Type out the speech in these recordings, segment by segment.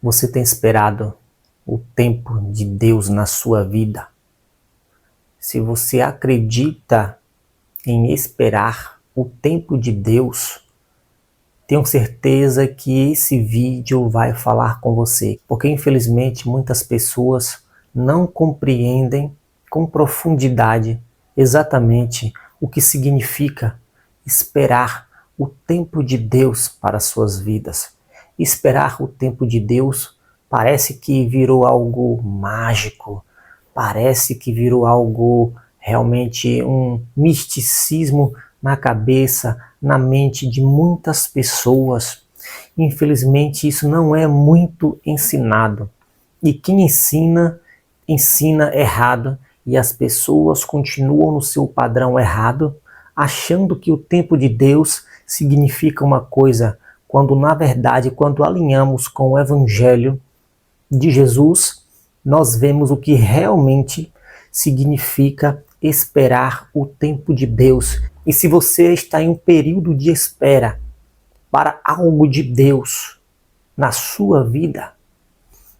Você tem esperado o tempo de Deus na sua vida? Se você acredita em esperar o tempo de Deus, tenho certeza que esse vídeo vai falar com você, porque infelizmente muitas pessoas não compreendem com profundidade exatamente o que significa esperar o tempo de Deus para suas vidas. Esperar o tempo de Deus parece que virou algo mágico, parece que virou algo realmente um misticismo na cabeça, na mente de muitas pessoas. Infelizmente isso não é muito ensinado. E quem ensina, ensina errado, e as pessoas continuam no seu padrão errado, achando que o tempo de Deus significa uma coisa, quando na verdade, quando alinhamos com o Evangelho de Jesus, nós vemos o que realmente significa esperar o tempo de Deus. E se você está em um período de espera para algo de Deus na sua vida,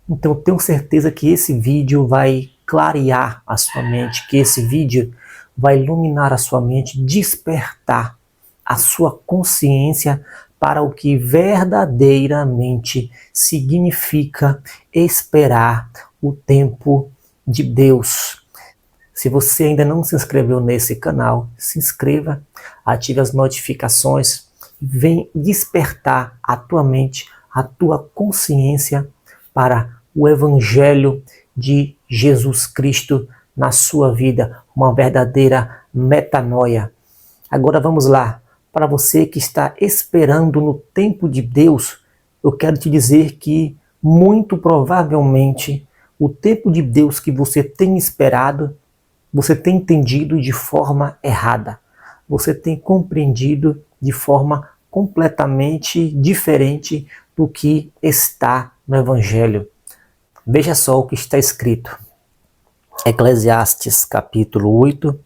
então eu tenho certeza que esse vídeo vai clarear a sua mente, que esse vídeo vai iluminar a sua mente, despertar a sua consciência para o que verdadeiramente significa esperar o tempo de Deus. Se você ainda não se inscreveu nesse canal, se inscreva, ative as notificações, vem despertar a tua mente, a tua consciência para o Evangelho de Jesus Cristo na sua vida, uma verdadeira metanoia. Agora vamos lá, para você que está esperando no tempo de Deus, eu quero te dizer que muito provavelmente o tempo de Deus que você tem esperado, você tem entendido de forma errada. Você tem compreendido de forma completamente diferente do que está no Evangelho. Veja só o que está escrito. Eclesiastes capítulo 8,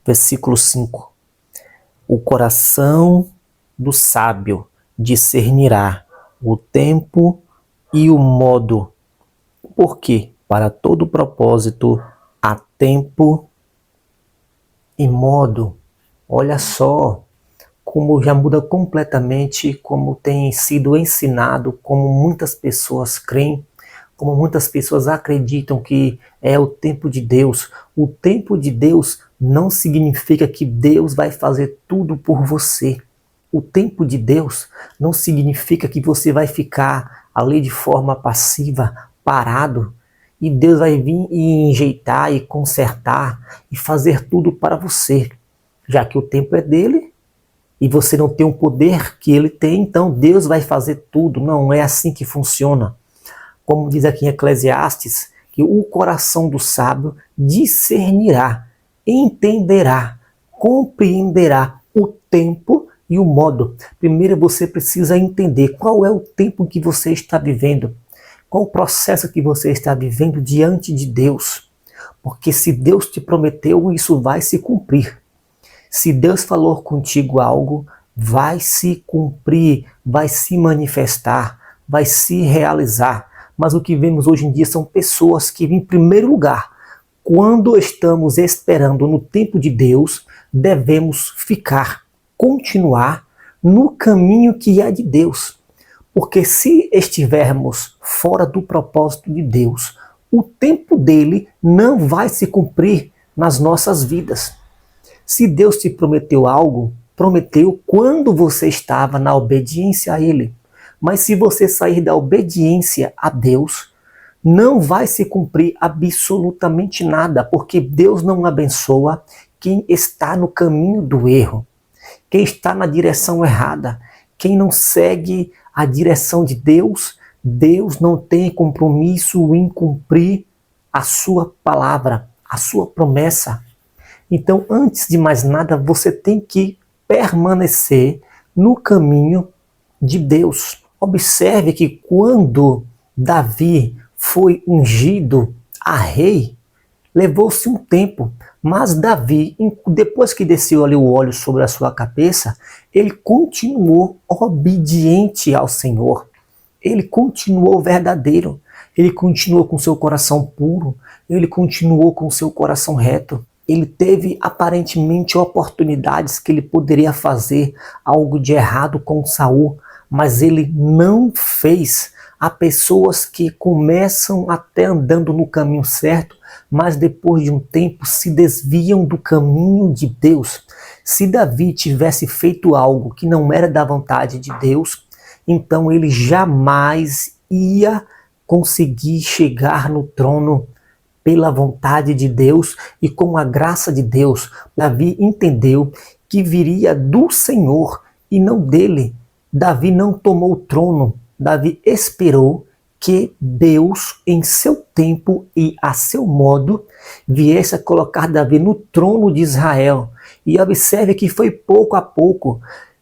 versículo 5. O coração do sábio discernirá o tempo e o modo, porque para todo propósito há tempo e modo. Olha só como já muda completamente como tem sido ensinado, como muitas pessoas creem, como muitas pessoas acreditam que é o tempo de Deus. O tempo de Deus não significa que Deus vai fazer tudo por você. O tempo de Deus não significa que você vai ficar ali de forma passiva, parado, e Deus vai vir e enjeitar e consertar e fazer tudo para você. Já que o tempo é dele e você não tem o poder que ele tem, então Deus vai fazer tudo. Não é assim que funciona. Como diz aqui em Eclesiastes, que o coração do sábio discernirá, entenderá, compreenderá o tempo e o modo. Primeiro você precisa entender qual é o tempo que você está vivendo, qual o processo que você está vivendo diante de Deus. Porque se Deus te prometeu, isso vai se cumprir. Se Deus falou contigo algo, vai se cumprir, vai se manifestar, vai se realizar. Mas o que vemos hoje em dia são pessoas que, em primeiro lugar, quando estamos esperando no tempo de Deus, devemos ficar, continuar no caminho que é de Deus. Porque se estivermos fora do propósito de Deus, o tempo dele não vai se cumprir nas nossas vidas. Se Deus te prometeu algo, prometeu quando você estava na obediência a ele. Mas se você sair da obediência a Deus, não vai se cumprir absolutamente nada, porque Deus não abençoa quem está no caminho do erro, quem está na direção errada, quem não segue a direção de Deus. Deus não tem compromisso em cumprir a sua palavra, a sua promessa. Então, antes de mais nada, você tem que permanecer no caminho de Deus. Observe que quando Davi foi ungido a rei, levou-se um tempo, mas Davi, depois que desceu ali o óleo sobre a sua cabeça, ele continuou obediente ao Senhor. ele continuou verdadeiro, ele continuou com seu coração puro, ele continuou com seu coração reto. Ele teve aparentemente oportunidades que ele poderia fazer algo de errado com Saul, mas ele não fez. Há pessoas que começam até andando no caminho certo, mas depois de um tempo se desviam do caminho de Deus. Se Davi tivesse feito algo que não era da vontade de Deus, então ele jamais ia conseguir chegar no trono pela vontade de Deus e com a graça de Deus. Davi entendeu que viria do Senhor e não dele. Davi não tomou o trono. Davi esperou que Deus, em seu tempo e a seu modo, viesse a colocar Davi no trono de Israel. E observe que foi pouco a pouco.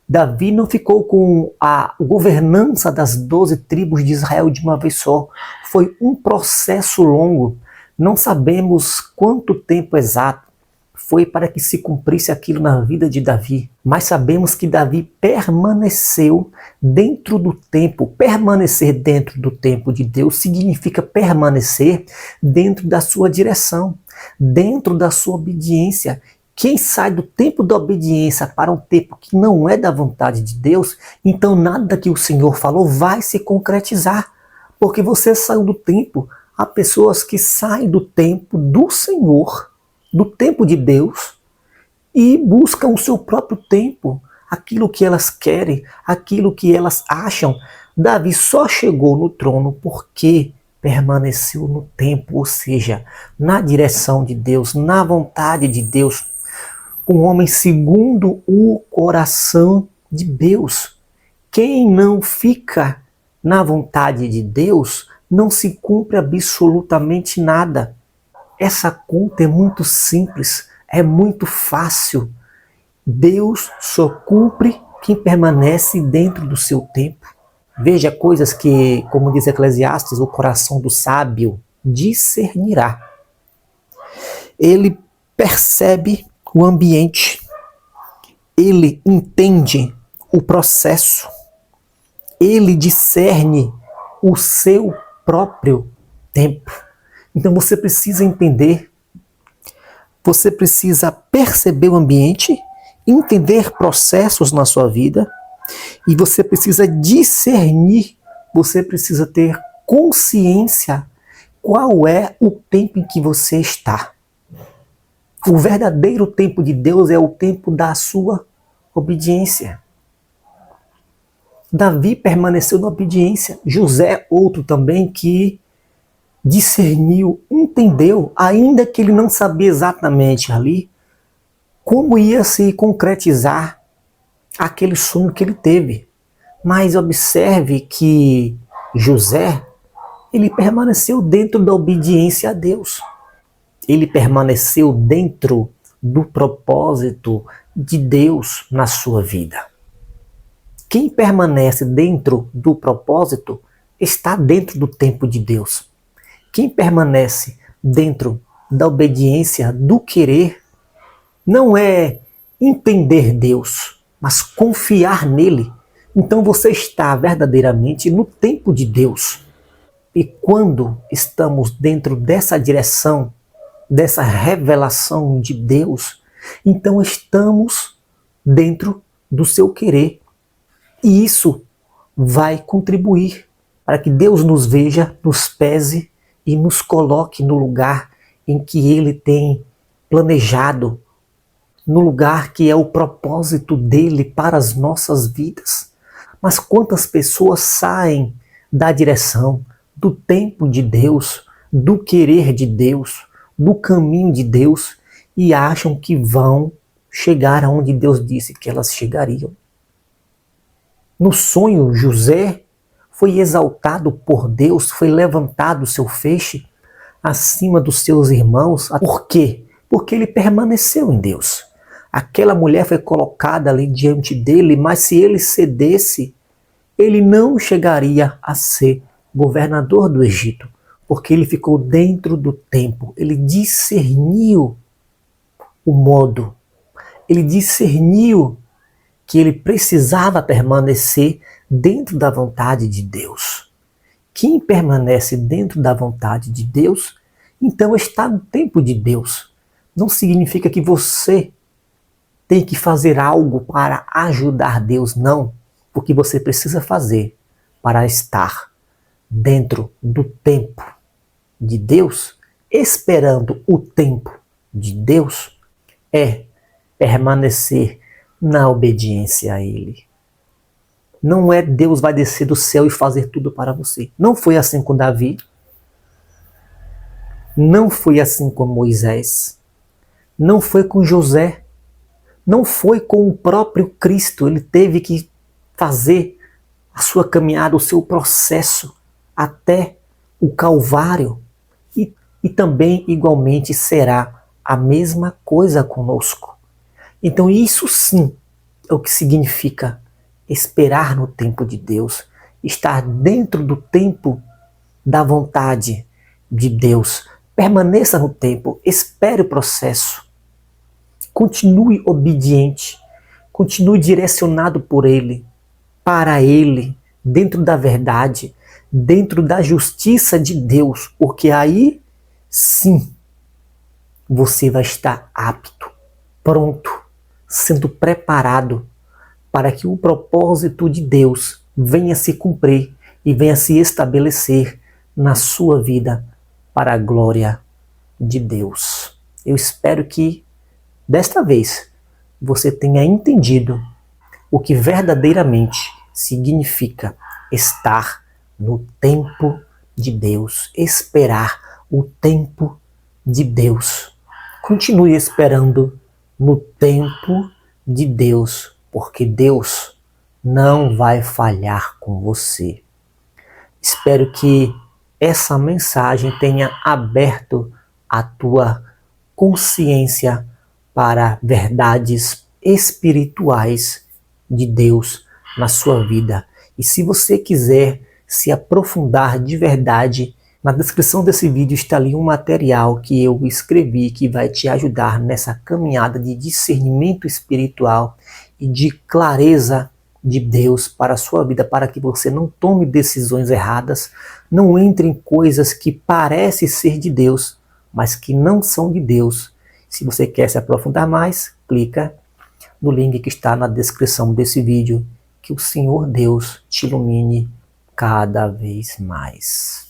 Davi não ficou com a governança das 12 tribos de Israel de uma vez só. Foi um processo longo. Não sabemos quanto tempo exato foi para que se cumprisse aquilo na vida de Davi, mas sabemos que Davi permaneceu dentro do tempo. Permanecer dentro do tempo de Deus significa permanecer dentro da sua direção, dentro da sua obediência. Quem sai do tempo da obediência para um tempo que não é da vontade de Deus, então nada que o Senhor falou vai se concretizar, porque você saiu do tempo. Há pessoas que saem do tempo do Senhor, do tempo de Deus, e buscam o seu próprio tempo, aquilo que elas querem, aquilo que elas acham. Davi só chegou no trono porque permaneceu no tempo, ou seja, na direção de Deus, na vontade de Deus, um homem segundo o coração de Deus. Quem não fica na vontade de Deus, não se cumpre absolutamente nada. Essa conta é muito simples, é muito fácil. Deus só cumpre quem permanece dentro do seu tempo. Veja coisas que, como diz Eclesiastes, o coração do sábio discernirá. Ele percebe o ambiente, ele entende o processo, ele discerne o seu próprio tempo. Então você precisa entender, você precisa perceber o ambiente, entender processos na sua vida e você precisa discernir, você precisa ter consciência qual é o tempo em que você está. O verdadeiro tempo de Deus é o tempo da sua obediência. Davi permaneceu na obediência. José, outro também que discerniu, entendeu, ainda que ele não sabia exatamente ali como ia se concretizar aquele sonho que ele teve. Mas observe que José, ele permaneceu dentro da obediência a Deus. Ele permaneceu dentro do propósito de Deus na sua vida. Quem permanece dentro do propósito está dentro do tempo de Deus. Quem permanece dentro da obediência, do querer, não é entender Deus, mas confiar nele. Então você está verdadeiramente no tempo de Deus. E quando estamos dentro dessa direção, dessa revelação de Deus, então estamos dentro do seu querer. E isso vai contribuir para que Deus nos veja, nos pese e nos coloque no lugar em que Ele tem planejado, no lugar que é o propósito dele para as nossas vidas. Mas quantas pessoas saem da direção, do tempo de Deus, do querer de Deus, do caminho de Deus e acham que vão chegar aonde Deus disse que elas chegariam. No sonho, José foi exaltado por Deus, foi levantado o seu feixe acima dos seus irmãos. Por quê? Porque ele permaneceu em Deus. Aquela mulher foi colocada ali diante dele, mas se ele cedesse, ele não chegaria a ser governador do Egito, porque ele ficou dentro do tempo, ele discerniu o modo, ele discerniu que ele precisava permanecer dentro da vontade de Deus. Quem permanece dentro da vontade de Deus, então está no tempo de Deus. Não significa que você tem que fazer algo para ajudar Deus, não. O que você precisa fazer para estar dentro do tempo de Deus, esperando o tempo de Deus, é permanecer na obediência a Ele. Não é Deus vai descer do céu e fazer tudo para você. Não foi assim com Davi. Não foi assim com Moisés. Não foi com José. Não foi com o próprio Cristo. Ele teve que fazer a sua caminhada, o seu processo até o Calvário. E também, igualmente, será a mesma coisa conosco. Então, isso sim é o que significa esperar no tempo de Deus, estar dentro do tempo da vontade de Deus. Permaneça no tempo, espere o processo. Continue obediente, continue direcionado por Ele, para Ele, dentro da verdade, dentro da justiça de Deus, porque aí sim você vai estar apto, pronto, sendo preparado para que o propósito de Deus venha se cumprir e venha se estabelecer na sua vida para a glória de Deus. Eu espero que desta vez você tenha entendido o que verdadeiramente significa estar no tempo de Deus, esperar o tempo de Deus. Continue esperando no tempo de Deus, porque Deus não vai falhar com você. Espero que essa mensagem tenha aberto a tua consciência para verdades espirituais de Deus na sua vida. E se você quiser se aprofundar de verdade, na descrição desse vídeo está ali um material que eu escrevi que vai te ajudar nessa caminhada de discernimento espiritual e de clareza de Deus para a sua vida, para que você não tome decisões erradas, não entre em coisas que parecem ser de Deus, mas que não são de Deus. Se você quer se aprofundar mais, clica no link que está na descrição desse vídeo. Que o Senhor Deus te ilumine cada vez mais.